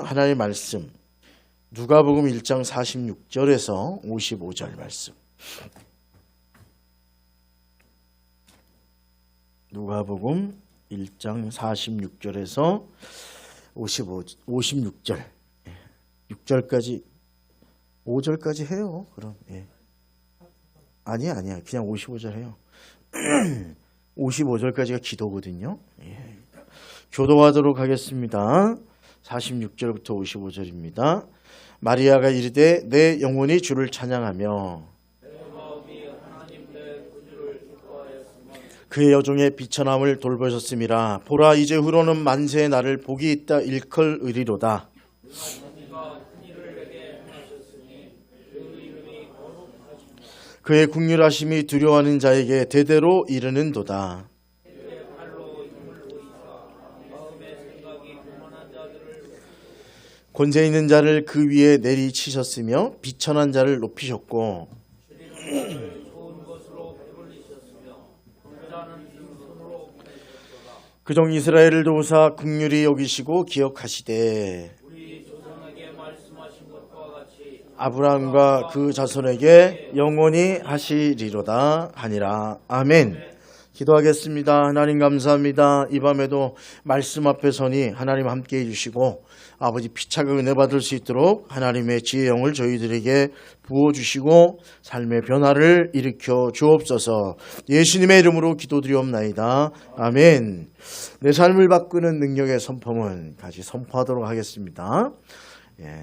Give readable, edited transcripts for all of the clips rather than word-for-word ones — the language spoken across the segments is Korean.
하나님의 말씀 누가복음 1장 46절에서 55절 말씀. 누가복음 1장 46절에서 56절. 6절까지 5절까지 해요. 그럼 아니야 그냥 55절 해요. 55절까지가 기도거든요. 교도하도록 하겠습니다. 46절부터 55절입니다. 마리아가 이르되 내 영혼이 주를 찬양하며 그의 여종의 비천함을 돌보셨음이라. 보라 이제 후로는 만세의 날을 복이 있다 일컬으리로다. 그의 긍휼하심이 두려워하는 자에게 대대로 이르는도다. 권세 있는 자를 그 위에 내리치셨으며 비천한 자를 높이셨고 그종 이스라엘을 도우사 긍휼히 여기시고 기억하시되 아브라함과 그 자손에게 영원히 하시리로다 하니라. 아멘. 기도하겠습니다. 하나님 감사합니다. 이 밤에도 말씀 앞에 서니 하나님 함께해 주시고 아버지 피차가 은혜 받을 수 있도록 하나님의 지혜의 영을 저희들에게 부어주시고 삶의 변화를 일으켜 주옵소서. 예수님의 이름으로 기도드리옵나이다. 아멘. 내 삶을 바꾸는 능력의 선포문 같이 선포하도록 하겠습니다.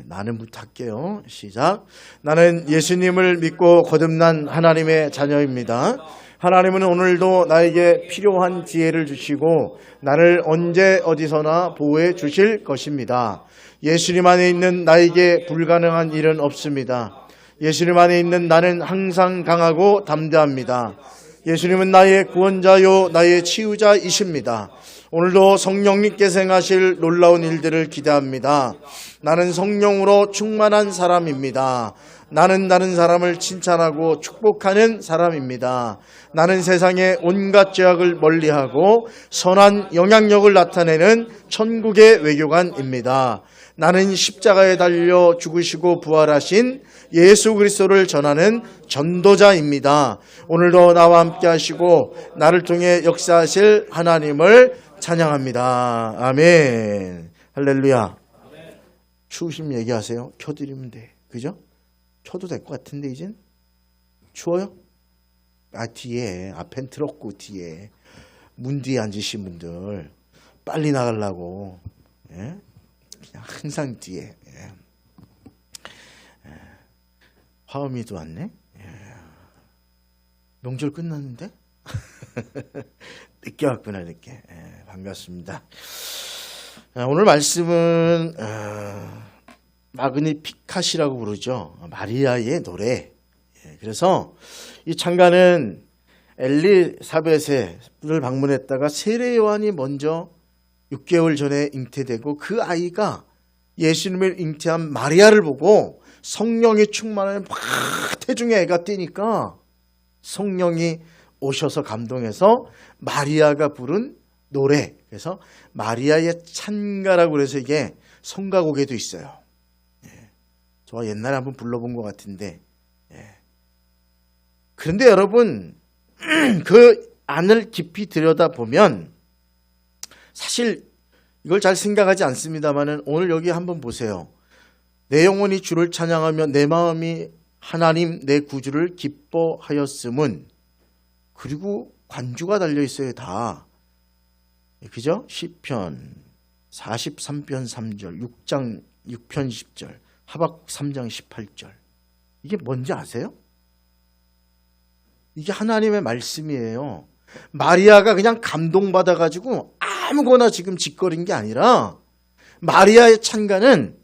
나는부터 할게요. 시작. 나는 예수님을 믿고 거듭난 하나님의 자녀입니다. 하나님은 오늘도 나에게 필요한 지혜를 주시고 나를 언제 어디서나 보호해 주실 것입니다. 예수님 안에 있는 나에게 불가능한 일은 없습니다. 예수님 안에 있는 나는 항상 강하고 담대합니다. 예수님은 나의 구원자요 나의 치유자이십니다. 오늘도 성령님께서 행하실 놀라운 일들을 기대합니다. 나는 성령으로 충만한 사람입니다. 나는 다른 사람을 칭찬하고 축복하는 사람입니다. 나는 세상의 온갖 죄악을 멀리하고 선한 영향력을 나타내는 천국의 외교관입니다. 나는 십자가에 달려 죽으시고 부활하신 예수 그리스도를 전하는 전도자입니다. 오늘도 나와 함께 하시고 나를 통해 역사하실 하나님을 찬양합니다. 아멘. 할렐루야. 추우시면 얘기하세요. 켜드리면 돼. 그죠? 켜도 될 것 같은데 이젠? 추워요? 뒤에 앞엔 들었고 뒤에 문 뒤에 앉으신 분들 빨리 나가려고 그냥 항상 뒤에 화음이도 왔네. 명절 끝났는데? 늦게 왔구나. 늦게. 반갑습니다. 오늘 말씀은 마그니피카시라고 부르죠. 마리아의 노래. 그래서 이 창가는 엘리사벳을 방문했다가 세례 요한이 먼저 6개월 전에 잉태되고 그 아이가 예수님을 잉태한 마리아를 보고 성령이 충만한 막 태중의 애가 뛰니까 성령이 오셔서 감동해서 마리아가 부른 노래. 그래서 마리아의 찬가라고 그래서 이게 성가곡에도 있어요. 저 옛날에 한번 불러본 것 같은데. 그런데 여러분 그 안을 깊이 들여다보면 사실 이걸 잘 생각하지 않습니다만 오늘 여기 한번 보세요. 내 영혼이 주를 찬양하며 내 마음이 하나님 내 구주를 기뻐하였음은, 그리고 관주가 달려있어요. 다. 그죠? 시편 43편 3절 6장 6편 10절 하박국 3장 18절. 이게 뭔지 아세요? 이게 하나님의 말씀이에요. 마리아가 그냥 감동받아가지고 아무거나 지금 짓거린 게 아니라 마리아의 찬가는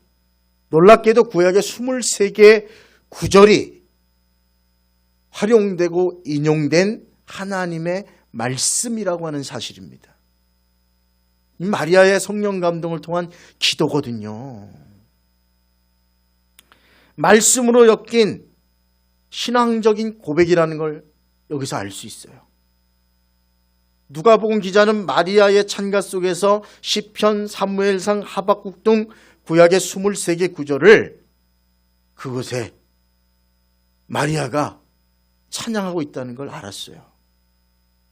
놀랍게도 구약의 23개 구절이 활용되고 인용된 하나님의 말씀이라고 하는 사실입니다. 이 마리아의 성령 감동을 통한 기도거든요. 말씀으로 엮인 신앙적인 고백이라는 걸 여기서 알 수 있어요. 누가복음 기자는 마리아의 찬가 속에서 시편, 사무엘상, 하박국 등 구약의 23개 구절을 그곳에 마리아가 찬양하고 있다는 걸 알았어요.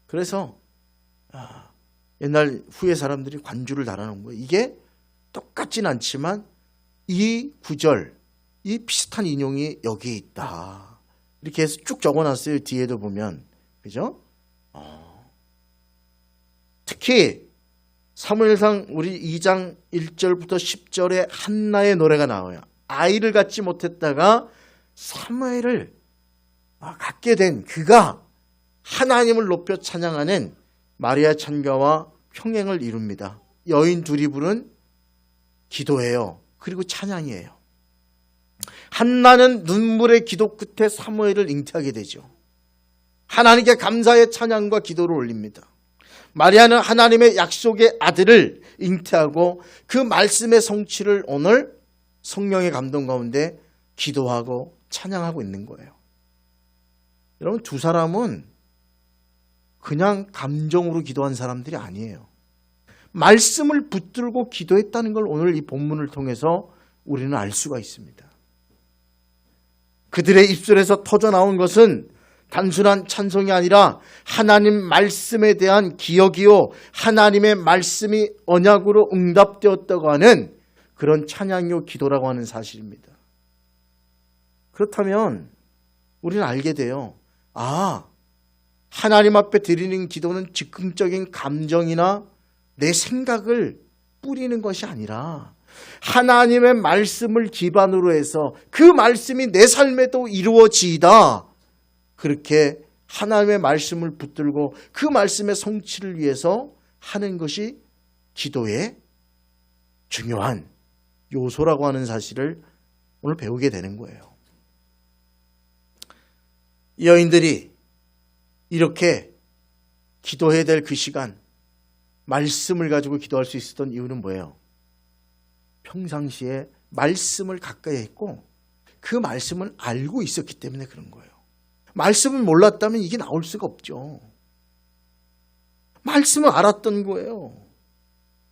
그래서 옛날 후에 사람들이 관주를 달아놓은 거예요. 이게 똑같진 않지만 이 구절, 이 비슷한 인용이 여기에 있다. 이렇게 해서 쭉 적어놨어요. 뒤에도 보면. 그죠? 특히 사무엘상 우리 2장 1절부터 10절에 한나의 노래가 나와요. 아이를 갖지 못했다가 사무엘을 갖게 된 그가 하나님을 높여 찬양하는 마리아 찬가와 평행을 이룹니다. 여인 둘이 부른 기도예요. 그리고 찬양이에요. 한나는 눈물의 기도 끝에 사무엘을 잉태하게 되죠. 하나님께 감사의 찬양과 기도를 올립니다. 마리아는 하나님의 약속의 아들을 잉태하고 그 말씀의 성취를 오늘 성령의 감동 가운데 기도하고 찬양하고 있는 거예요. 여러분, 두 사람은 그냥 감정으로 기도한 사람들이 아니에요. 말씀을 붙들고 기도했다는 걸 오늘 이 본문을 통해서 우리는 알 수가 있습니다. 그들의 입술에서 터져나온 것은 단순한 찬송이 아니라 하나님 말씀에 대한 기억이요, 하나님의 말씀이 언약으로 응답되었다고 하는 그런 찬양이요 기도라고 하는 사실입니다. 그렇다면 우리는 알게 돼요. 하나님 앞에 드리는 기도는 즉흥적인 감정이나 내 생각을 뿌리는 것이 아니라 하나님의 말씀을 기반으로 해서 그 말씀이 내 삶에도 이루어지이다. 그렇게 하나님의 말씀을 붙들고 그 말씀의 성취를 위해서 하는 것이 기도의 중요한 요소라고 하는 사실을 오늘 배우게 되는 거예요. 이 여인들이 이렇게 기도해야 될 그 시간, 말씀을 가지고 기도할 수 있었던 이유는 뭐예요? 평상시에 말씀을 가까이 했고 그 말씀을 알고 있었기 때문에 그런 거예요. 말씀을 몰랐다면 이게 나올 수가 없죠. 말씀을 알았던 거예요.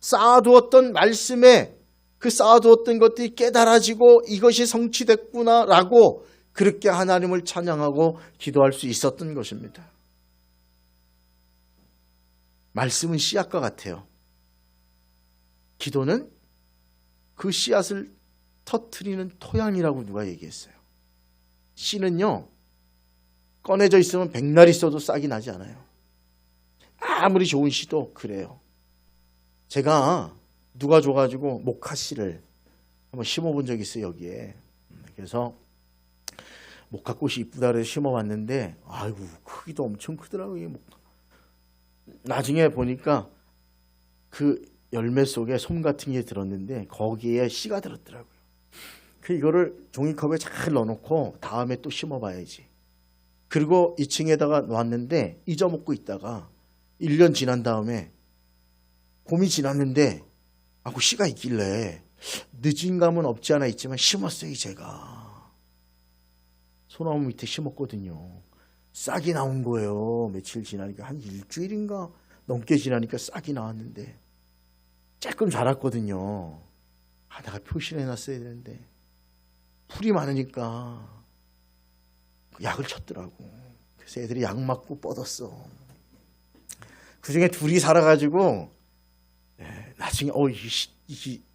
쌓아두었던 말씀에 그 쌓아두었던 것들이 깨달아지고 이것이 성취됐구나라고 그렇게 하나님을 찬양하고 기도할 수 있었던 것입니다. 말씀은 씨앗과 같아요. 기도는 그 씨앗을 터뜨리는 토양이라고 누가 얘기했어요. 씨는요, 꺼내져 있으면 백날 있어도 싹이 나지 않아요. 아무리 좋은 씨도 그래요. 제가 누가 줘가지고 모카씨를 한번 심어본 적이 있어요, 여기에. 그래서 모카꽃이 이쁘다 그래서 심어봤는데, 아이고, 크기도 엄청 크더라고요. 나중에 보니까 그 열매 속에 솜 같은 게 들었는데 거기에 씨가 들었더라고요. 이거를 종이컵에 잘 넣어놓고 다음에 또 심어봐야지. 그리고 2층에다가 놨는데 잊어먹고 있다가 1년 지난 다음에 봄이 지났는데 그 씨가 있길래 늦은 감은 없지 않아 있지만 심었어요. 제가 소나무 밑에 심었거든요. 싹이 나온 거예요. 며칠 지나니까 한 일주일인가 넘게 지나니까 싹이 나왔는데 조금 자랐거든요. 내가 표시를 해놨어야 되는데 풀이 많으니까 약을 쳤더라고. 그래서 애들이 약 맞고 뻗었어. 그중에 둘이 살아가지고 나중에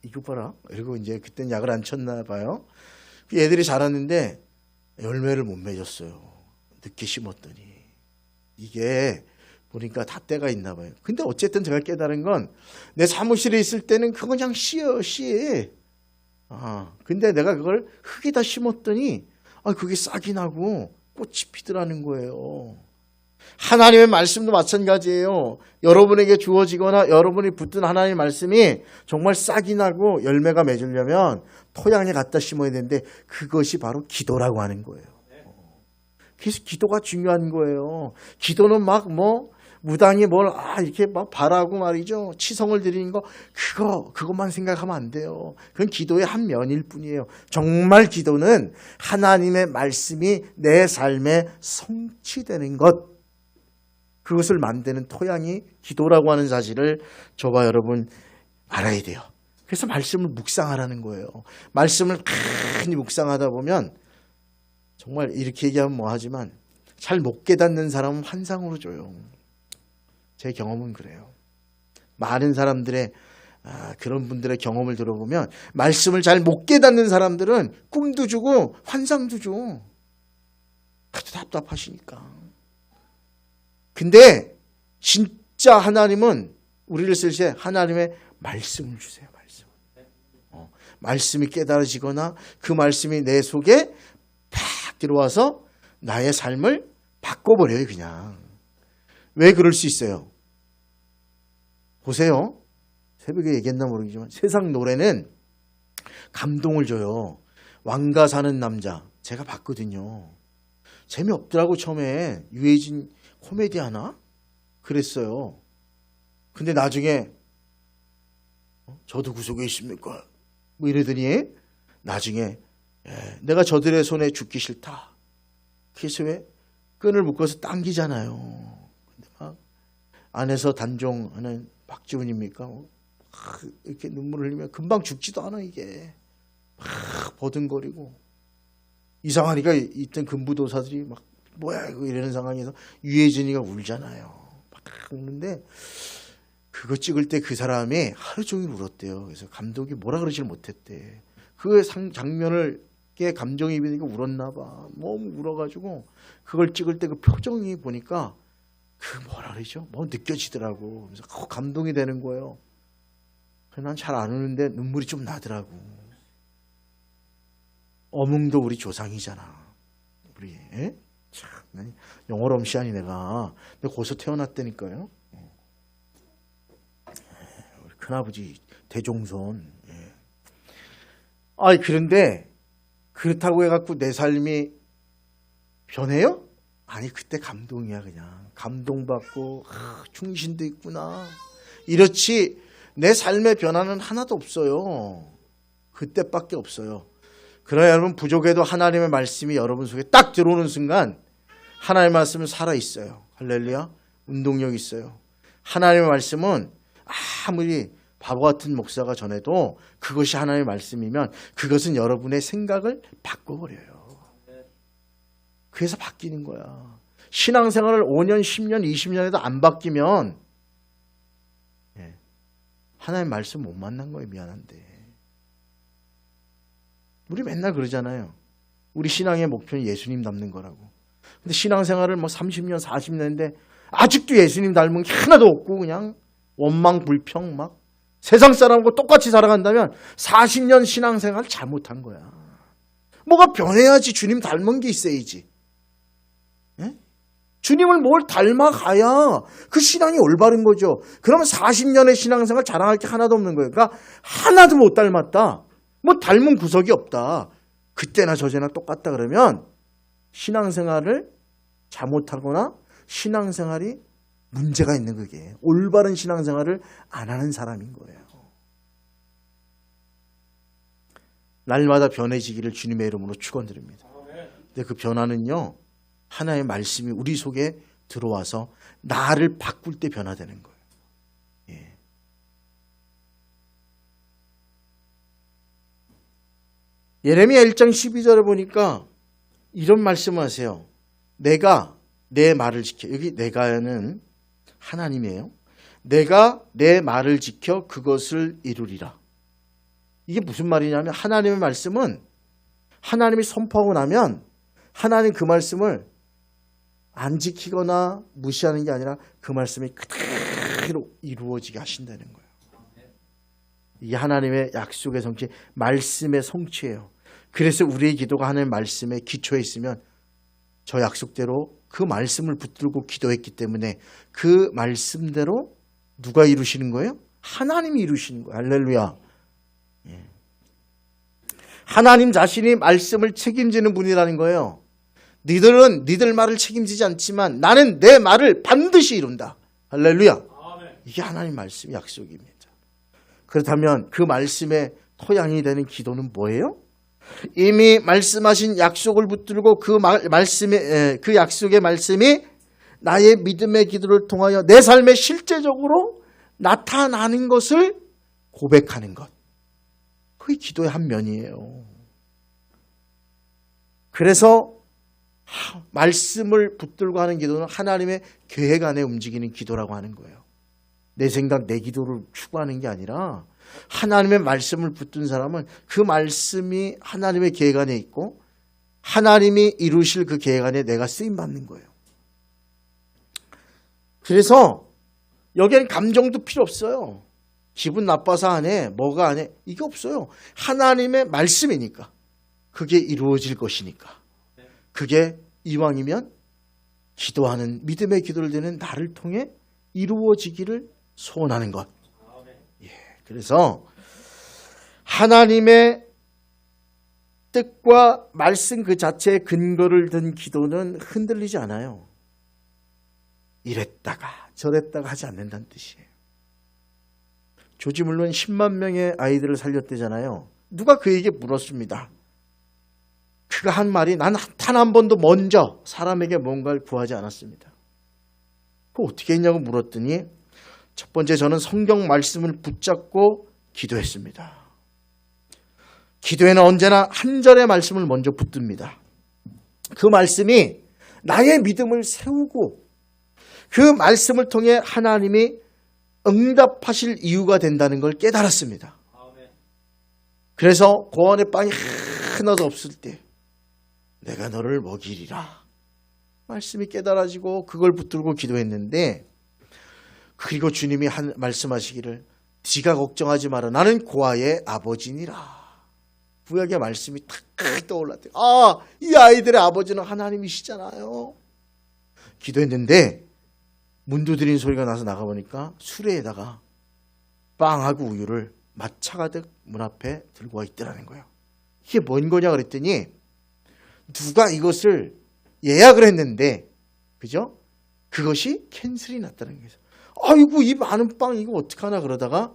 이거 봐라. 그리고 이제 그땐 약을 안 쳤나 봐요. 애들이 자랐는데 열매를 못 맺었어요. 늦게 심었더니. 이게 보니까 다 때가 있나 봐요. 근데 어쨌든 제가 깨달은 건 내 사무실에 있을 때는 그거 그냥 씨예요, 씨. 근데 내가 그걸 흙에다 심었더니 그게 싹이 나고 꽃이 피더라는 거예요. 하나님의 말씀도 마찬가지예요. 여러분에게 주어지거나 여러분이 붙든 하나님의 말씀이 정말 싹이 나고 열매가 맺으려면 토양에 갖다 심어야 되는데 그것이 바로 기도라고 하는 거예요. 그래서 기도가 중요한 거예요. 기도는 무당이 이렇게 바라고 말이죠. 치성을 드리는 거, 그것만 생각하면 안 돼요. 그건 기도의 한 면일 뿐이에요. 정말 기도는 하나님의 말씀이 내 삶에 성취되는 것, 그것을 만드는 토양이 기도라고 하는 사실을 저와 여러분 알아야 돼요. 그래서 말씀을 묵상하라는 거예요. 말씀을 많이 묵상하다 보면 정말 이렇게 얘기하면 뭐하지만 잘 못 깨닫는 사람은 환상으로 줘요. 제 경험은 그래요. 많은 사람들의 그런 분들의 경험을 들어보면 말씀을 잘 못 깨닫는 사람들은 꿈도 주고 환상도 줘. 아주 답답하시니까. 근데 진짜 하나님은 우리를 쓸 때 하나님의 말씀을 주세요. 말씀이 깨달아지거나 그 말씀이 내 속에 팍 들어와서 나의 삶을 바꿔버려요. 그냥. 왜 그럴 수 있어요? 보세요. 새벽에 얘기했나 모르겠지만 세상 노래는 감동을 줘요. 왕가 사는 남자 제가 봤거든요. 재미없더라고. 처음에 유해진 코미디 하나? 그랬어요. 근데 나중에 저도 구속에 있습니까? 뭐 이러더니 나중에 내가 저들의 손에 죽기 싫다. 그래서 왜 끈을 묶어서 당기잖아요. 근데 막 안에서 단종하는 박지훈입니까? 이렇게 눈물을 흘리면 금방 죽지도 않아. 이게 막 버둥거리고 이상하니까 있던 금부도사들이 막 뭐야 이거 이러는 상황에서 유해진이가 울잖아요. 막 우는데 그거 찍을 때 그 사람이 하루 종일 울었대요. 그래서 감독이 뭐라 그러질 못했대. 그 장면을 게 감정이입이 되니까 울었나 봐. 너무 울어가지고 그걸 찍을 때 그 표정이 보니까 그 뭐라 그러죠? 뭐 느껴지더라고. 그래서 감동이 되는 거예요. 난 잘 안 우는데 눈물이 좀 나더라고. 어몽도 우리 조상이잖아. 우리 참 영어로 엄시하니 내가. 근데 거기서 태어났다니까요. 우리 큰아버지 대종손. 그런데 그렇다고 해갖고 내 삶이 변해요? 아니 그때 감동이야. 그냥 감동받고 충신도 있구나. 이렇지 내 삶의 변화는 하나도 없어요. 그때밖에 없어요. 그러나 여러분 부족해도 하나님의 말씀이 여러분 속에 딱 들어오는 순간 하나님의 말씀은 살아있어요. 할렐루야. 운동력 있어요. 하나님의 말씀은 아무리 바보 같은 목사가 전해도 그것이 하나님의 말씀이면 그것은 여러분의 생각을 바꿔버려요. 그래서 바뀌는 거야. 신앙생활을 5년, 10년, 20년에도 안 바뀌면 하나님의 말씀 못 만난 거예요. 미안한데. 우리 맨날 그러잖아요. 우리 신앙의 목표는 예수님 닮는 거라고. 근데 신앙생활을 30년, 40년인데 아직도 예수님 닮은 게 하나도 없고 그냥 원망, 불평 막 세상 사람과 똑같이 살아간다면 40년 신앙생활 잘못한 거야. 뭐가 변해야지. 주님 닮은 게 있어야지. 주님을 뭘 닮아가야 그 신앙이 올바른 거죠. 그러면 40년의 신앙생활 자랑할 게 하나도 없는 거예요. 그러니까 하나도 못 닮았다. 뭐 닮은 구석이 없다. 그때나 저제나 똑같다 그러면 신앙생활을 잘못하거나 신앙생활이 문제가 있는 그게 올바른 신앙생활을 안 하는 사람인 거예요. 날마다 변해지기를 주님의 이름으로 축원드립니다. 근데 그 변화는요. 하나의 말씀이 우리 속에 들어와서 나를 바꿀 때 변화되는 거예요. 예레미야 1장 12절에 보니까 이런 말씀을 하세요. 내가 내 말을 지켜. 여기 내가는 하나님이에요. 내가 내 말을 지켜 그것을 이루리라. 이게 무슨 말이냐면 하나님의 말씀은 하나님이 선포하고 나면 하나님 그 말씀을 안 지키거나 무시하는 게 아니라 그 말씀이 그대로 이루어지게 하신다는 거예요. 이게 하나님의 약속의 성취, 말씀의 성취예요. 그래서 우리의 기도가 하나님의 말씀에 기초에 있으면 저 약속대로 그 말씀을 붙들고 기도했기 때문에 그 말씀대로 누가 이루시는 거예요? 하나님이 이루시는 거예요. 할렐루야. 하나님 자신이 말씀을 책임지는 분이라는 거예요. 니들은 니들 말을 책임지지 않지만 나는 내 말을 반드시 이룬다. 할렐루야. 이게 하나님 말씀 약속입니다. 그렇다면 그 말씀의 토양이 되는 기도는 뭐예요? 이미 말씀하신 약속을 붙들고 그 약속의 말씀이 나의 믿음의 기도를 통하여 내 삶에 실제적으로 나타나는 것을 고백하는 것. 그게 기도의 한 면이에요. 그래서 말씀을 붙들고 하는 기도는 하나님의 계획 안에 움직이는 기도라고 하는 거예요. 내 생각, 내 기도를 추구하는 게 아니라 하나님의 말씀을 붙든 사람은 그 말씀이 하나님의 계획 안에 있고 하나님이 이루실 그 계획 안에 내가 쓰임받는 거예요. 그래서 여기에는 감정도 필요 없어요. 기분 나빠서 안 해, 뭐가 안 해, 이게 없어요. 하나님의 말씀이니까. 그게 이루어질 것이니까. 그게 이왕이면 기도하는 믿음의 기도를 드는 나를 통해 이루어지기를 소원하는 것. 예, 그래서 하나님의 뜻과 말씀 그 자체에 근거를 둔 기도는 흔들리지 않아요. 이랬다가 저랬다가 하지 않는다는 뜻이에요. 조지 물론 10만 명의 아이들을 살렸대잖아요. 누가 그에게 물었습니다. 그가 한 말이 난 단 한 번도 먼저 사람에게 뭔가를 구하지 않았습니다. 그거 어떻게 했냐고 물었더니 첫 번째 저는 성경 말씀을 붙잡고 기도했습니다. 기도에는 언제나 한 절의 말씀을 먼저 붙듭니다. 그 말씀이 나의 믿음을 세우고 그 말씀을 통해 하나님이 응답하실 이유가 된다는 걸 깨달았습니다. 그래서 고안에 빵이 하나도 없을 때 내가 너를 먹이리라. 말씀이 깨달아지고 그걸 붙들고 기도했는데 그리고 주님이 말씀하시기를 네가 걱정하지 마라. 나는 고아의 아버지니라. 구약의 말씀이 탁 떠올랐대요. 아, 이 아이들의 아버지는 하나님이시잖아요. 기도했는데 문 두드린 소리가 나서 나가보니까 수레에다가 빵하고 우유를 마차 가득 문 앞에 들고 와 있더라는 거예요. 이게 뭔 거냐 그랬더니 누가 이것을 예약을 했는데 그죠? 그것이 캔슬이 났다는 거예요. 아이고 이 많은 빵 이거 어떡하나 그러다가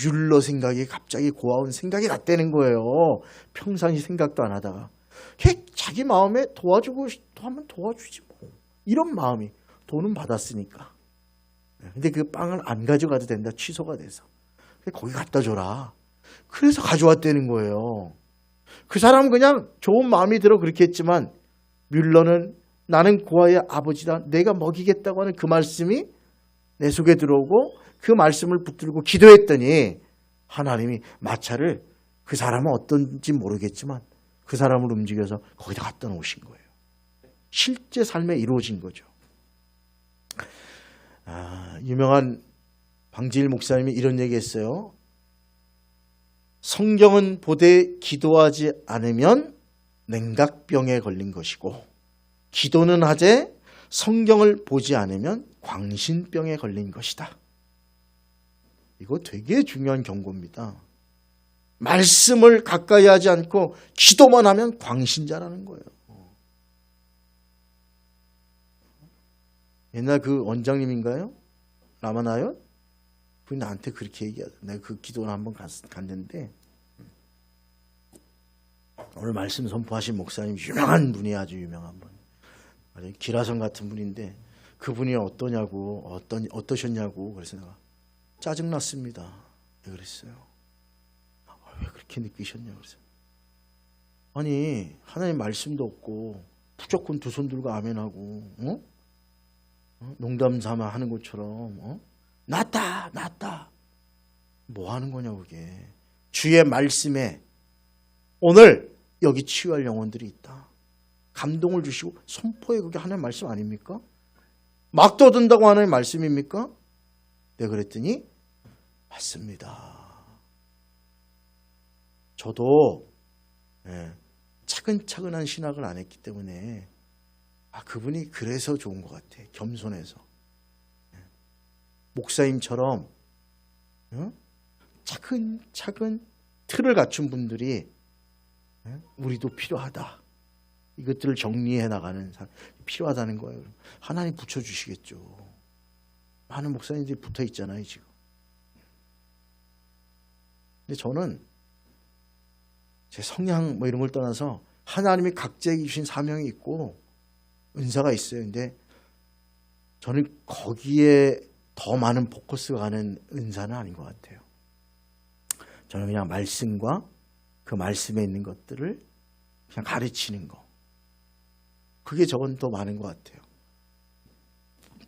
뮬러 생각이 갑자기 고아온 생각이 났다는 거예요. 평상시 생각도 안 하다가 자기 마음에 도와주고 하면 도와주지 뭐. 이런 마음이 돈은 받았으니까. 근데 그 빵을 안 가져가도 된다. 취소가 돼서. 거기 갖다 줘라. 그래서 가져왔다는 거예요. 그 사람은 그냥 좋은 마음이 들어 그렇게 했지만 뮬러는 나는 고아의 아버지다. 내가 먹이겠다고 하는 그 말씀이 내 속에 들어오고 그 말씀을 붙들고 기도했더니 하나님이 마차를 그 사람은 어떤지 모르겠지만 그 사람을 움직여서 거기다 갖다 놓으신 거예요. 실제 삶에 이루어진 거죠. 유명한 방지일 목사님이 이런 얘기했어요. 성경은 보되 기도하지 않으면 냉각병에 걸린 것이고 기도는 하되 성경을 보지 않으면 광신병에 걸린 것이다. 이거 되게 중요한 경고입니다. 말씀을 가까이 하지 않고 기도만 하면 광신자라는 거예요. 옛날 그 원장님인가요? 라마나요? 그분이 나한테 그렇게 얘기하더라고요. 내가 그 기도를 한번 갔는데 오늘 말씀 선포하신 목사님 유명한 분이 아주 유명한 분. 기라성 같은 분인데 그분이 어떠냐고 어떠셨냐고 그래서 내가 짜증났습니다. 그랬어요. 왜 그렇게 느끼셨냐 그래서 아니 하나님 말씀도 없고 무조건 두 손 들고 아멘하고 농담 삼아 하는 것처럼 낫다 뭐 하는 거냐 그게. 주의 말씀에 오늘 여기 치유할 영혼들이 있다. 감동을 주시고 선포해 그게 하나님 말씀 아닙니까? 막 떠든다고 하나님 말씀입니까? 내가 그랬더니 맞습니다. 저도 차근차근한 신학을 안 했기 때문에 그분이 그래서 좋은 것 같아. 겸손해서. 목사님처럼 차근차근 틀을 갖춘 분들이 우리도 필요하다. 이것들을 정리해 나가는 사람 필요하다는 거예요. 하나님 붙여주시겠죠. 많은 목사님들이 붙어 있잖아요 지금. 근데 저는 제 성향 뭐 이런 걸 떠나서 하나님이 각자에게 주신 사명이 있고 은사가 있어요. 근데 저는 거기에 더 많은 포커스가 가는 은사는 아닌 것 같아요. 저는 그냥 말씀과 그 말씀에 있는 것들을 그냥 가르치는 거. 그게 저건 더 많은 것 같아요.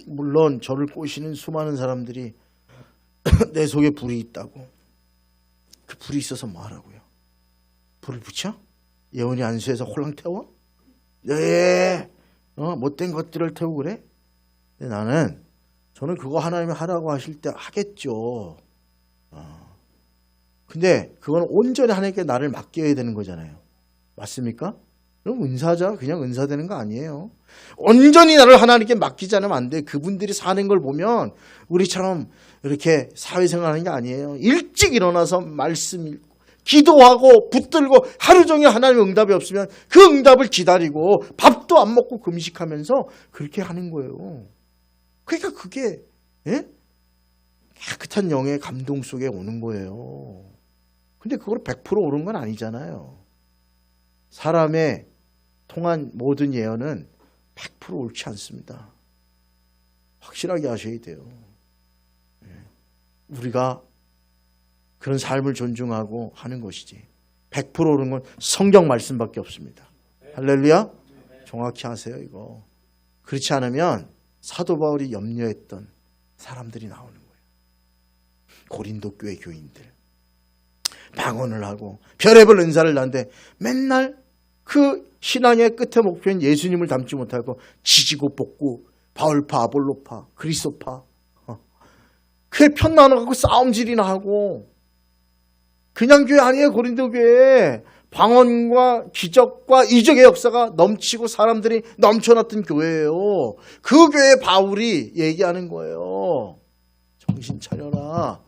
물론 저를 꼬시는 수많은 사람들이 내 속에 불이 있다고. 그 불이 있어서 뭐 하라고요? 불을 붙여? 예언이 안수해서 홀랑 태워? 네. 못된 것들을 태우고 그래? 근데 저는 그거 하나님이 하라고 하실 때 하겠죠. 근데 그건 온전히 하나님께 나를 맡겨야 되는 거잖아요. 맞습니까? 그럼 은사자 그냥 은사되는 거 아니에요. 온전히 나를 하나님께 맡기지 않으면 안 돼. 그분들이 사는 걸 보면 우리처럼 이렇게 사회생활하는 게 아니에요. 일찍 일어나서 말씀 읽고 기도하고 붙들고 하루 종일 하나님의 응답이 없으면 그 응답을 기다리고 밥도 안 먹고 금식하면서 그렇게 하는 거예요. 그러니까 그게 깨끗한 영의 감동 속에 오는 거예요. 근데 그걸 100% 옳은 건 아니잖아요. 사람의 통한 모든 예언은 100% 옳지 않습니다. 확실하게 하셔야 돼요. 우리가 그런 삶을 존중하고 하는 것이지 100% 옳은 건 성경 말씀밖에 없습니다. 할렐루야? 정확히 하세요 이거. 그렇지 않으면 사도 바울이 염려했던 사람들이 나오는 거예요. 고린도 교회 교인들 방언을 하고 별의별 은사를 낳는데 맨날 그 신앙의 끝의 목표인 예수님을 닮지 못하고 지지고 볶고 바울파, 아볼로파, 그리스도파 그게 편 나눠갖고 싸움질이나 하고 그냥 교회 아니에요. 고린도 교회에 방언과 기적과 이적의 역사가 넘치고 사람들이 넘쳐났던 교회예요. 그 교회에 바울이 얘기하는 거예요. 정신 차려라.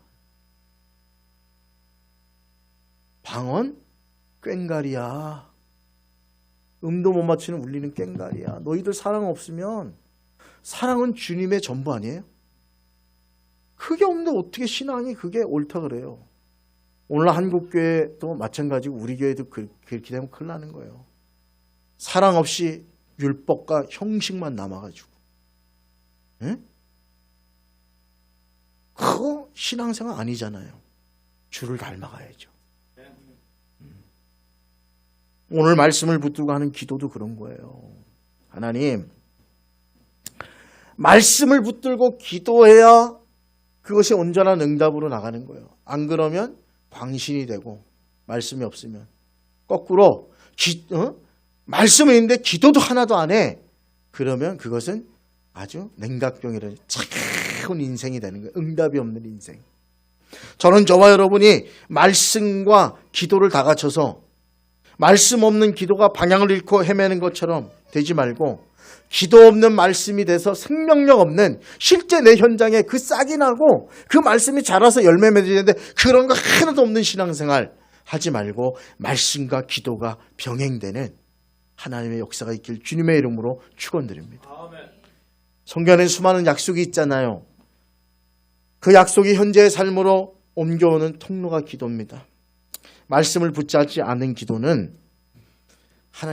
방언? 꽹가리야. 음도 못 맞추는 울리는 꽹가리야. 너희들 사랑 없으면 사랑은 주님의 전부 아니에요? 그게 없는데 어떻게 신앙이 그게 옳다 그래요. 오늘 한국교회도 마찬가지고 우리 교회도 그렇게 되면 큰일 나는 거예요. 사랑 없이 율법과 형식만 남아가지고. 그거 신앙생활 아니잖아요. 주를 닮아가야죠. 오늘 말씀을 붙들고 하는 기도도 그런 거예요. 하나님, 말씀을 붙들고 기도해야 그것이 온전한 응답으로 나가는 거예요. 안 그러면 광신이 되고 말씀이 없으면 거꾸로 말씀은 있는데 기도도 하나도 안 해. 그러면 그것은 아주 냉각병이라는 차가운 인생이 되는 거예요. 응답이 없는 인생. 저는 저와 여러분이 말씀과 기도를 다 갖춰서 말씀 없는 기도가 방향을 잃고 헤매는 것처럼 되지 말고 기도 없는 말씀이 돼서 생명력 없는 실제 내 현장에 그 싹이 나고 그 말씀이 자라서 열매 맺어지는데 그런 거 하나도 없는 신앙생활 하지 말고 말씀과 기도가 병행되는 하나님의 역사가 있길 주님의 이름으로 축원드립니다. 성경에 수많은 약속이 있잖아요. 그 약속이 현재의 삶으로 옮겨오는 통로가 기도입니다. 말씀을 붙잡지 않은 기도는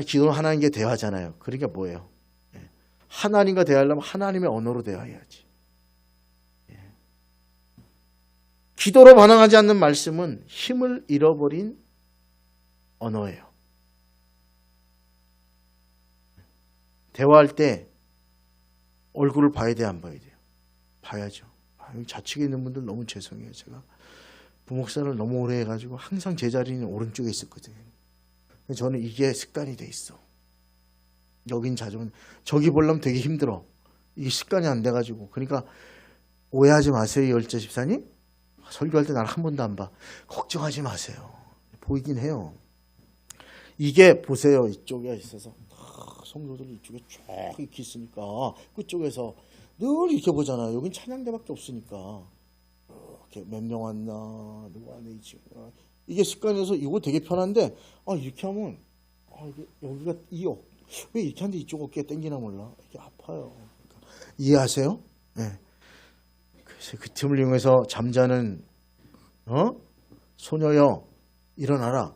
기도는 하나님께 대화잖아요. 그러니까 뭐예요? 하나님과 대화하려면 하나님의 언어로 대화해야지. 기도로 반응하지 않는 말씀은 힘을 잃어버린 언어예요. 대화할 때 얼굴을 봐야 돼요, 안 봐야 돼요? 봐야죠. 여기 좌측에 있는 분들 너무 죄송해요. 제가 부목사를 너무 오래 해가지고 항상 제자리는 오른쪽에 있었거든요. 저는 이게 습관이 돼 있어. 여긴 자주 저기 보려면 되게 힘들어. 이게 습관이 안 돼가지고. 그러니까 오해하지 마세요, 열자 집사님. 설교할 때 날 한 번도 안 봐. 걱정하지 마세요. 보이긴 해요. 이게 보세요. 이쪽에 있어서 성도들이 이쪽에 쭉 이렇게 있으니까 그쪽에서 늘 이렇게 보잖아요. 여긴 찬양대밖에 없으니까 이렇게 몇 명 왔나 누구 왔나 이게 습관이어서 이거 되게 편한데 이렇게 하면 여기가 왜 이렇게 하는데 이쪽 어깨에 땡기나 몰라. 이게 아파요. 그러니까. 이해하세요? 네. 그래서 그 틈을 이용해서 잠자는 소녀여 일어나라.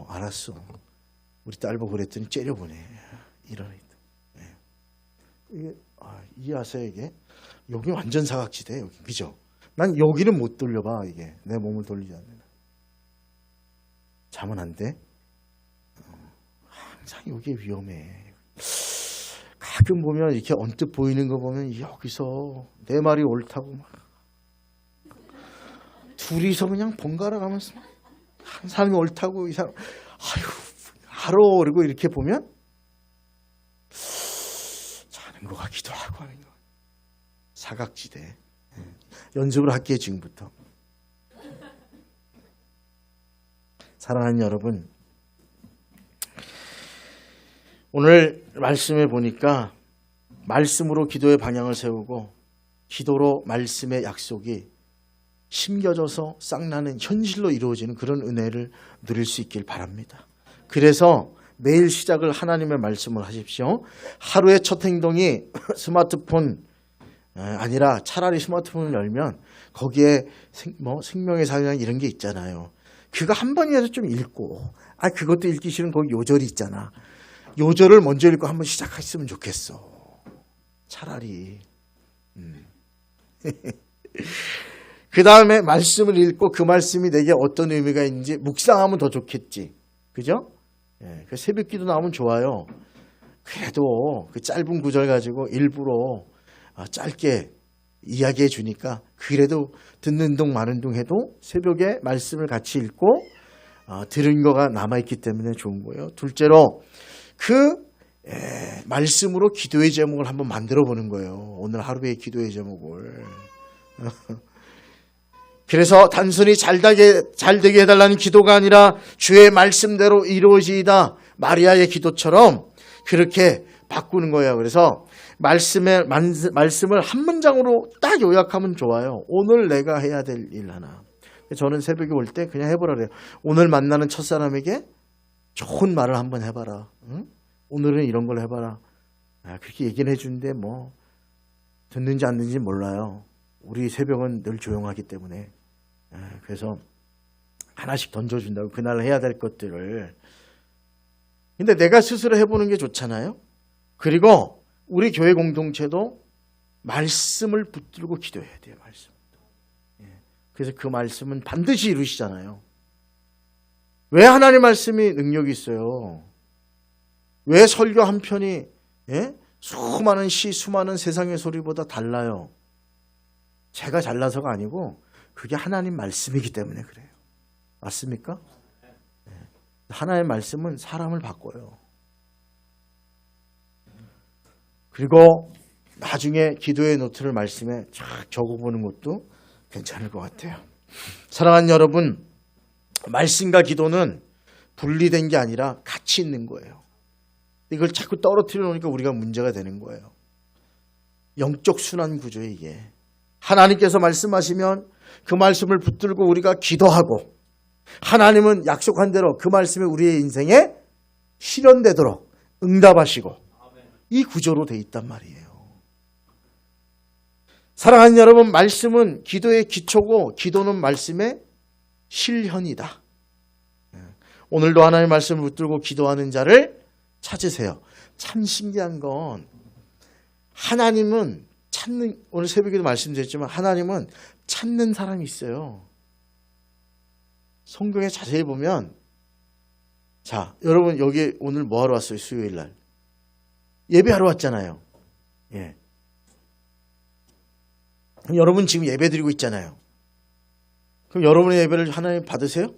알았어. 우리 딸 보고 그랬더니 째려보네. 일어나. 네. 이게 이해하세요 이게? 여기 완전 사각지대 여기 그죠? 난 여기는 못 돌려봐 이게 내 몸을 돌리지 않는. 자면 안 돼? 항상 이게 위험해. 가끔 보면 이렇게 언뜻 보이는 거 보면 여기서 내 말이 옳다고 막 둘이서 그냥 번갈아 가면서 한 사람이 옳다고 이 사람 하루 그리고 이렇게 보면 자는 것 같기도 하고 하는 거. 사각지대. 연습을 할게요 지금부터. 사랑하는 여러분, 오늘 말씀에 보니까 말씀으로 기도의 방향을 세우고 기도로 말씀의 약속이 심겨져서 싹나는 현실로 이루어지는 그런 은혜를 누릴 수 있길 바랍니다. 그래서 매일 시작을 하나님의 말씀을 하십시오. 하루의 첫 행동이 스마트폰 아니라 차라리 스마트폰을 열면 거기에 생명의 사냥 이런 게 있잖아요. 그거 한 번이라도 좀 읽고, 그것도 읽기 싫은 거기 요절이 있잖아. 요절을 먼저 읽고 한번 시작했으면 좋겠어. 차라리. 그 다음에 말씀을 읽고 그 말씀이 내게 어떤 의미가 있는지 묵상하면 더 좋겠지. 그죠? 그 새벽기도 나오면 좋아요. 그래도 그 짧은 구절 가지고 일부러 짧게 이야기해 주니까 그래도 듣는 둥 마는 둥 해도 새벽에 말씀을 같이 읽고 들은 거가 남아있기 때문에 좋은 거예요. 둘째로 말씀으로 기도의 제목을 한번 만들어 보는 거예요. 오늘 하루의 기도의 제목을. 그래서 단순히 잘 되게 해달라는 기도가 아니라 주의 말씀대로 이루어지이다. 마리아의 기도처럼 그렇게 바꾸는 거예요. 그래서 말씀을 한 문장으로 딱 요약하면 좋아요. 오늘 내가 해야 될 일 하나. 저는 새벽에 올 때 그냥 해보라 그래요. 오늘 만나는 첫사람에게 좋은 말을 한번 해봐라. 응? 오늘은 이런 걸 해봐라. 그렇게 얘기를 해주는데 뭐 듣는지 안 듣는지 몰라요. 우리 새벽은 늘 조용하기 때문에. 그래서 하나씩 던져준다고 그날 해야 될 것들을. 근데 내가 스스로 해보는 게 좋잖아요. 그리고 우리 교회 공동체도 말씀을 붙들고 기도해야 돼요. 말씀. 그래서 그 말씀은 반드시 이루시잖아요. 왜 하나님 말씀이 능력이 있어요? 왜 설교 한 편이 수많은 시, 수많은 세상의 소리보다 달라요? 제가 잘나서가 아니고 그게 하나님 말씀이기 때문에 그래요. 맞습니까? 하나님의 말씀은 사람을 바꿔요. 그리고 나중에 기도의 노트를 말씀에 쫙 적어보는 것도 괜찮을 것 같아요. 사랑하는 여러분, 말씀과 기도는 분리된 게 아니라 같이 있는 거예요. 이걸 자꾸 떨어뜨려 놓으니까 우리가 문제가 되는 거예요. 영적 순환 구조에 이게. 하나님께서 말씀하시면 그 말씀을 붙들고 우리가 기도하고 하나님은 약속한 대로 그 말씀이 우리의 인생에 실현되도록 응답하시고 이 구조로 돼 있단 말이에요. 사랑하는 여러분, 말씀은 기도의 기초고 기도는 말씀의 실현이다. 오늘도 하나님의 말씀을 붙들고 기도하는 자를 찾으세요. 참 신기한 건 하나님은 오늘 새벽에도 말씀드렸지만 하나님은 찾는 사람이 있어요. 성경에 자세히 보면, 자, 여러분 여기 오늘 뭐 하러 왔어요? 수요일 날. 예배하러 왔잖아요. 예. 여러분 지금 예배 드리고 있잖아요. 그럼 여러분의 예배를 하나님 받으세요?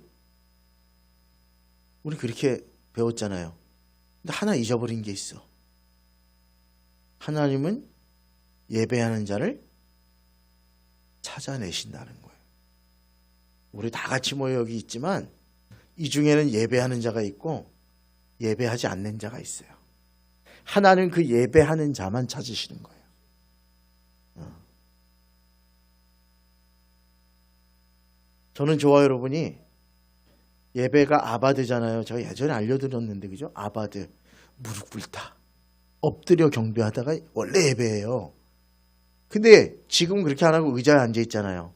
우리 그렇게 배웠잖아요. 근데 하나 잊어버린 게 있어. 하나님은 예배하는 자를 찾아내신다는 거예요. 우리 다 같이 모여 여기 있지만 이 중에는 예배하는 자가 있고 예배하지 않는 자가 있어요. 하나는 그 예배하는 자만 찾으시는 거예요. 저는 좋아요, 여러분이. 예배가 아바드잖아요. 제가 예전에 알려드렸는데, 그죠? 아바드. 무릎 꿇다. 엎드려 경배하다가 원래 예배예요. 근데 지금 그렇게 안 하고 의자에 앉아 있잖아요.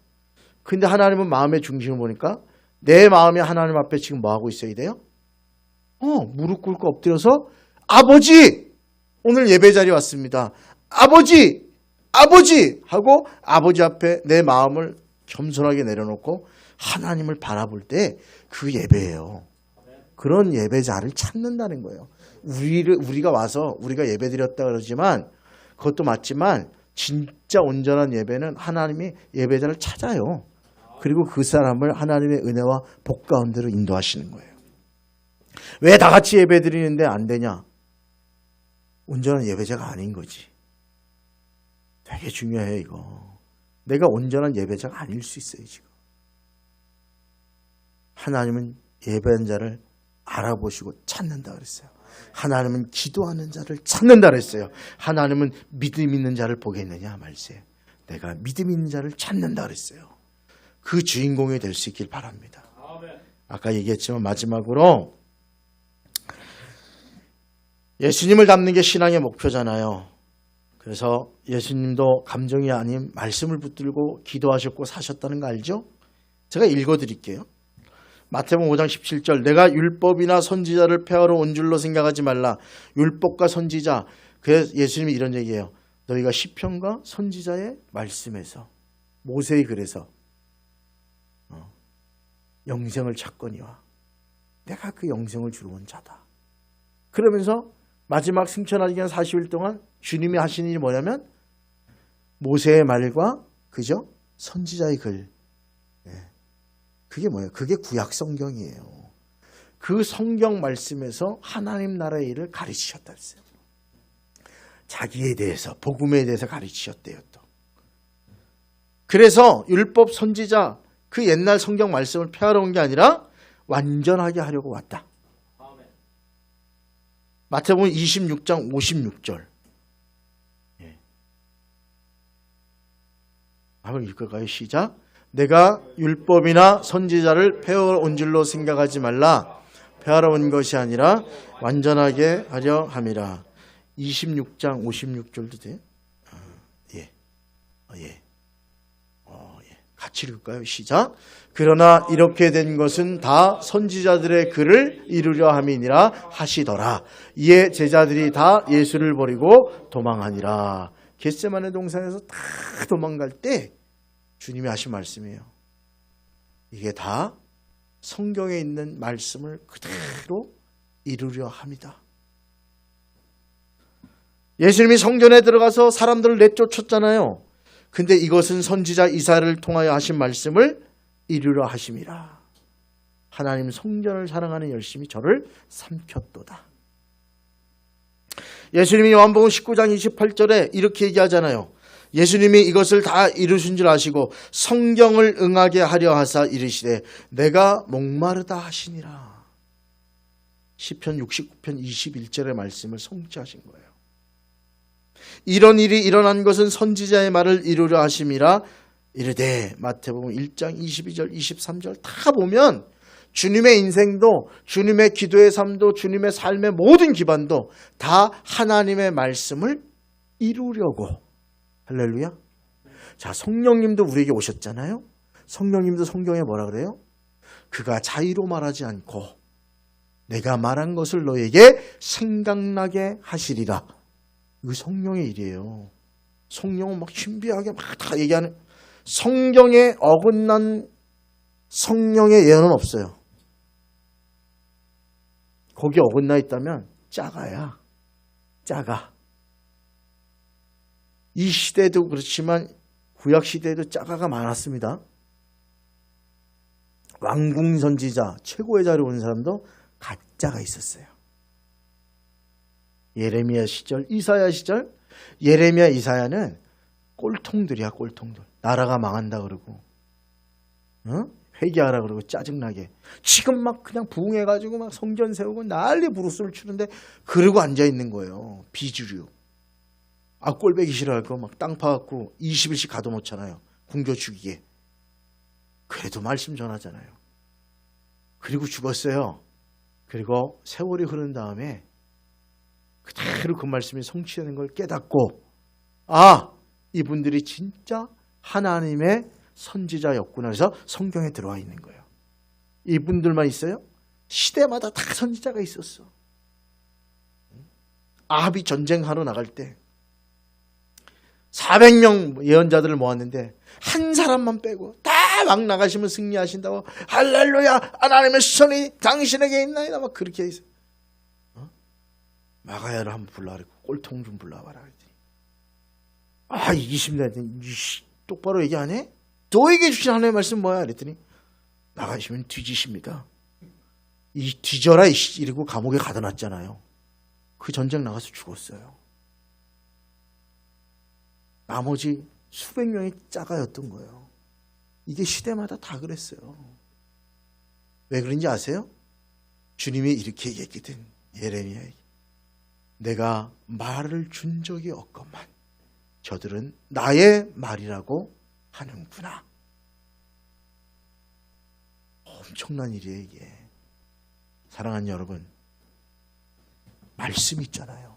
근데 하나님은 마음의 중심을 보니까 내 마음이 하나님 앞에 지금 뭐 하고 있어야 돼요? 무릎 꿇고 엎드려서 아버지! 오늘 예배 자리에 왔습니다. 아버지! 아버지! 하고 아버지 앞에 내 마음을 겸손하게 내려놓고 하나님을 바라볼 때 그 예배예요. 그런 예배자를 찾는다는 거예요. 우리가 와서 우리가 예배 드렸다 그러지만 그것도 맞지만 진짜 온전한 예배는 하나님이 예배자를 찾아요. 그리고 그 사람을 하나님의 은혜와 복 가운데로 인도하시는 거예요. 왜 다 같이 예배 드리는데 안 되냐? 온전한 예배자가 아닌 거지. 되게 중요해 이거. 내가 온전한 예배자가 아닐 수 있어요 지금. 하나님은 예배한 자를 알아보시고 찾는다 그랬어요. 하나님은 기도하는 자를 찾는다 그랬어요. 하나님은 믿음 있는 자를 보겠느냐 말세. 내가 믿음 있는 자를 찾는다 그랬어요. 그 주인공이 될 수 있길 바랍니다. 아까 얘기했지만 마지막으로 예수님을 닮는 게 신앙의 목표잖아요. 그래서 예수님도 감정이 아닌 말씀을 붙들고 기도하셨고 사셨다는 거 알죠? 제가 읽어드릴게요. 마태복음 5장 17절 내가 율법이나 선지자를 폐하러 온 줄로 생각하지 말라. 율법과 선지자. 그래서 예수님이 이런 얘기해요. 너희가 시편과 선지자의 말씀에서 모세의 글에서 영생을 찾거니와 내가 그 영생을 주러 온 자다. 그러면서 마지막 승천하기 전 40일 동안 주님이 하신 일이 뭐냐면 모세의 말과 그죠? 선지자의 글. 그게 뭐예요? 그게 구약 성경이에요. 그 성경 말씀에서 하나님 나라의 일을 가르치셨다 했어요. 자기에 대해서 복음에 대해서 가르치셨대요 또. 그래서 율법 선지자 그 옛날 성경 말씀을 폐하러 온 게 아니라 완전하게 하려고 왔다. 마태복음 26장 56절. 한번 읽을까요? 시작. 내가 율법이나 선지자를 폐하러 온 줄로 생각하지 말라. 폐하러 온 것이 아니라 완전하게 하려 함이라. 26장 56절도 돼요? 같이 읽을까요? 시작. 그러나 이렇게 된 것은 다 선지자들의 글을 이루려 함이니라 하시더라. 이에 제자들이 다 예수를 버리고 도망하니라. 겟세마네 동산에서 다 도망갈 때 주님이 하신 말씀이에요. 이게 다 성경에 있는 말씀을 그대로 이루려 합니다. 예수님이 성전에 들어가서 사람들을 내쫓았잖아요. 근데 이것은 선지자 이사야를 통하여 하신 말씀을 이루려 하심이라. 하나님 성전을 사랑하는 열심이 저를 삼켰도다. 예수님이 요한복음 19장 28절에 이렇게 얘기하잖아요. 예수님이 이것을 다 이루신 줄 아시고 성경을 응하게 하려 하사 이르시되 내가 목마르다 하시니라. 시편 69편 21절의 말씀을 성취하신 거예요. 이런 일이 일어난 것은 선지자의 말을 이루려 하심이라. 이르되 마태복음 1장 22절 23절 다 보면 주님의 인생도 주님의 기도의 삶도 주님의 삶의 모든 기반도 다 하나님의 말씀을 이루려고. 할렐루야. 자, 성령님도 우리에게 오셨잖아요. 성령님도 성경에 뭐라 그래요? 그가 자의로 말하지 않고 내가 말한 것을 너에게 생각나게 하시리라. 이거 성령의 일이에요. 성령은 막 신비하게 막 다 얘기하는. 성경에 어긋난 성령의 예언은 없어요. 거기 어긋나 있다면 작아야. 작아. 이 시대도 그렇지만 구약 시대에도 작아가 많았습니다. 왕궁 선지자 최고의 자리에 온 사람도 가짜가 있었어요. 예레미야 시절, 이사야 시절. 예레미야, 이사야는 꼴통들이야, 꼴통들. 나라가 망한다 그러고 회개하라 그러고 짜증나게. 지금 막 그냥 부흥해가지고 막 성전 세우고 난리 부르스를 추는데 그러고 앉아있는 거예요. 비주류. 꼴배기 싫어할 거 막 땅 파갖고 20일씩 가둬놓잖아요. 궁교 죽이게. 그래도 말씀 전하잖아요. 그리고 죽었어요. 그리고 세월이 흐른 다음에 그대로 그 말씀이 성취되는 걸 깨닫고 이분들이 진짜 하나님의 선지자였구나 해서 성경에 들어와 있는 거예요. 이분들만 있어요? 시대마다 다 선지자가 있었어. 아합이 전쟁하러 나갈 때 400명 예언자들을 모았는데 한 사람만 빼고 다 막 나가시면 승리하신다고 할렐루야 하나님의 손이 당신에게 있나이다 막 그렇게 해서 마가야를 한번 불러라 그랬고 꼴통 좀 불러와라 그랬더니 이기십니다 했더니 똑바로 얘기 안 해? 너에게 주신 하나님의 말씀 뭐야? 그랬더니 나가시면 뒤지십니다. 이 뒤져라 이러고 감옥에 가둬놨잖아요. 그 전쟁 나가서 죽었어요. 나머지 수백 명이 짜가였던 거예요. 이게 시대마다 다 그랬어요. 왜 그런지 아세요? 주님이 이렇게 얘기했거든. 예레미야에게. 내가 말을 준 적이 없건만 저들은 나의 말이라고 하는구나. 엄청난 일이에요 이게. 사랑하는 여러분, 말씀 있잖아요.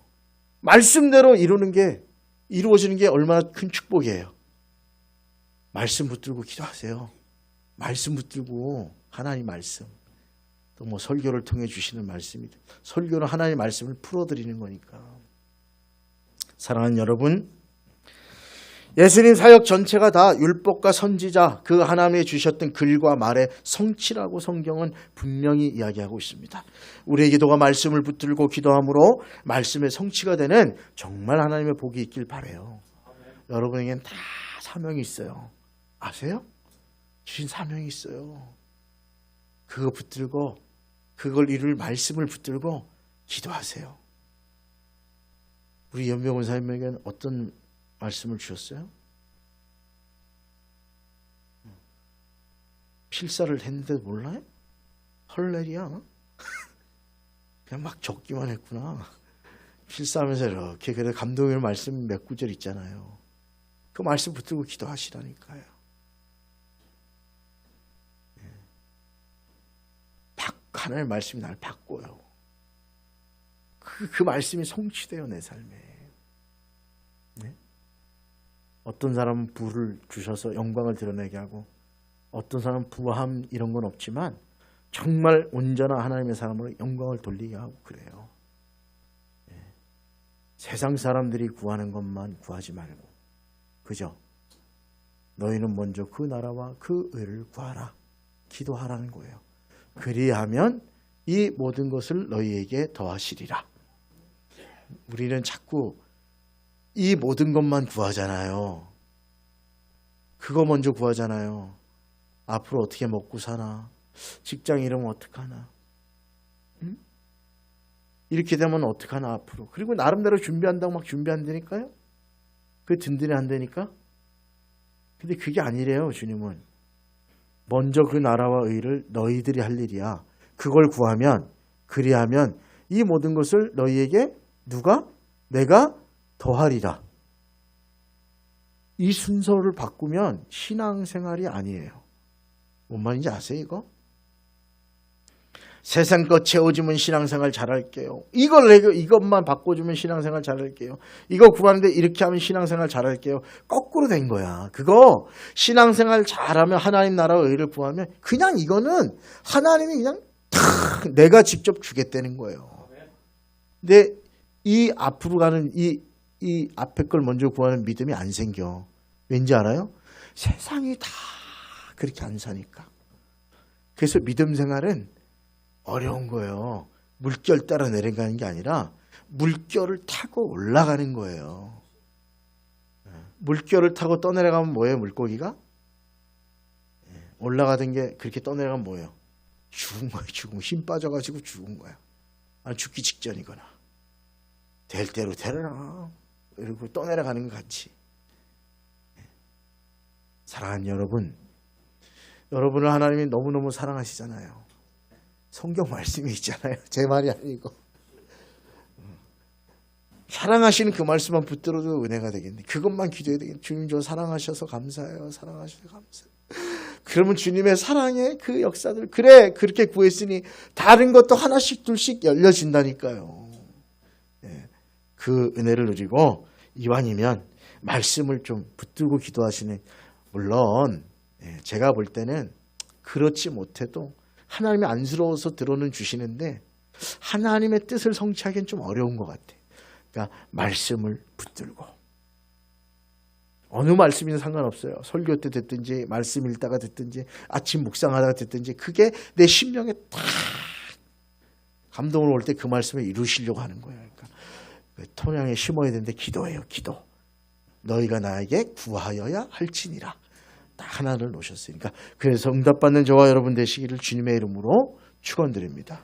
말씀대로 이루어지는 게 얼마나 큰 축복이에요. 말씀 붙들고 기도하세요. 말씀 붙들고 하나님 말씀. 또 뭐 설교를 통해 주시는 말씀이다. 설교는 하나님의 말씀을 풀어드리는 거니까. 사랑하는 여러분, 예수님 사역 전체가 다 율법과 선지자 그 하나님이 주셨던 글과 말의 성취라고 성경은 분명히 이야기하고 있습니다. 우리의 기도가 말씀을 붙들고 기도함으로 말씀의 성취가 되는 정말 하나님의 복이 있길 바라요. 여러분에겐 다 사명이 있어요. 아세요? 주신 사명이 있어요. 그거 붙들고 그걸 이룰 말씀을 붙들고 기도하세요. 우리 연병 원사님에게는 어떤 말씀을 주셨어요? 필사를 했는데 몰라요? 헐레리야. 그냥 막 적기만 했구나. 필사하면서 이렇게 그래 감동의 말씀 몇 구절 있잖아요. 그 말씀 붙들고 기도하시라니까요. 하나님의 말씀이 날 바꿔요. 그 말씀이 성취돼요 내 삶에. 네? 어떤 사람은 부를 주셔서 영광을 드러내게 하고 어떤 사람은 부함 이런 건 없지만 정말 온전한 하나님의 사람으로 영광을 돌리게 하고 그래요. 네. 세상 사람들이 구하는 것만 구하지 말고 그죠? 너희는 먼저 그 나라와 그 의를 구하라. 기도하라는 거예요. 그리하면 이 모든 것을 너희에게 더하시리라. 우리는 자꾸 이 모든 것만 구하잖아요. 그거 먼저 구하잖아요. 앞으로 어떻게 먹고 사나? 직장 이러면 어떡하나? 응? 이렇게 되면 어떡하나 앞으로. 그리고 나름대로 준비한다고 막 준비한다니까요. 그게 든든히 한다니까. 근데 그게 아니래요 주님은. 먼저 그 나라와 의를 너희들이 할 일이야. 그걸 구하면 그리하면 이 모든 것을 너희에게 누가? 내가 더하리라. 이 순서를 바꾸면 신앙생활이 아니에요. 뭔 말인지 아세요 이거? 세상 것 채워주면 신앙생활 잘할게요. 이것만 바꿔주면 신앙생활 잘할게요. 이거 구하는데 이렇게 하면 신앙생활 잘할게요. 거꾸로 된 거야. 그거 신앙생활 잘하면 하나님 나라와 의를 구하면 그냥 이거는 하나님이 그냥 탁 내가 직접 주겠다는 거예요. 근데 이 앞으로 가는 이 앞에 걸 먼저 구하는 믿음이 안 생겨. 왠지 알아요? 세상이 다 그렇게 안 사니까. 그래서 믿음 생활은 어려운 거예요. 물결 따라 내려가는 게 아니라 물결을 타고 올라가는 거예요. 물결을 타고 떠내려가면 뭐예요? 물고기가? 올라가던 게 그렇게 떠내려가면 뭐예요? 죽은 거예요. 죽은 거. 힘 빠져가지고 죽은 거야. 아니 죽기 직전이거나 될 대로 되려나 그리고 떠내려가는 것 같이. 사랑하는 여러분, 여러분을 하나님이 너무너무 사랑하시잖아요. 성경 말씀이 있잖아요. 제 말이 아니고. 사랑하시는 그 말씀만 붙들어도 은혜가 되겠네. 그것만 기도해야 되겠네. 주님 저 사랑하셔서 감사해요. 사랑하셔서 감사해요. 그러면 주님의 사랑의 그 역사들 그래 그렇게 구했으니 다른 것도 하나씩 둘씩 열려진다니까요. 네. 그 은혜를 누리고 이왕이면 말씀을 좀 붙들고 기도하시는 물론 제가 볼 때는 그렇지 못해도 하나님이 안쓰러워서 들어는 주시는데 하나님의 뜻을 성취하기는 좀 어려운 것 같아요. 그러니까 말씀을 붙들고 어느 말씀이든 상관없어요. 설교 때 듣든지 말씀 읽다가 듣든지 아침 묵상하다가 듣든지 그게 내 심령에 딱 감동을 올 때 그 말씀을 이루시려고 하는 거예요. 그러니까 토양에 심어야 되는데 기도해요. 기도. 너희가 나에게 구하여야 할지니라. 딱 하나를 놓으셨으니까 그래서 응답받는 저와 여러분 되시기를 주님의 이름으로 축원드립니다.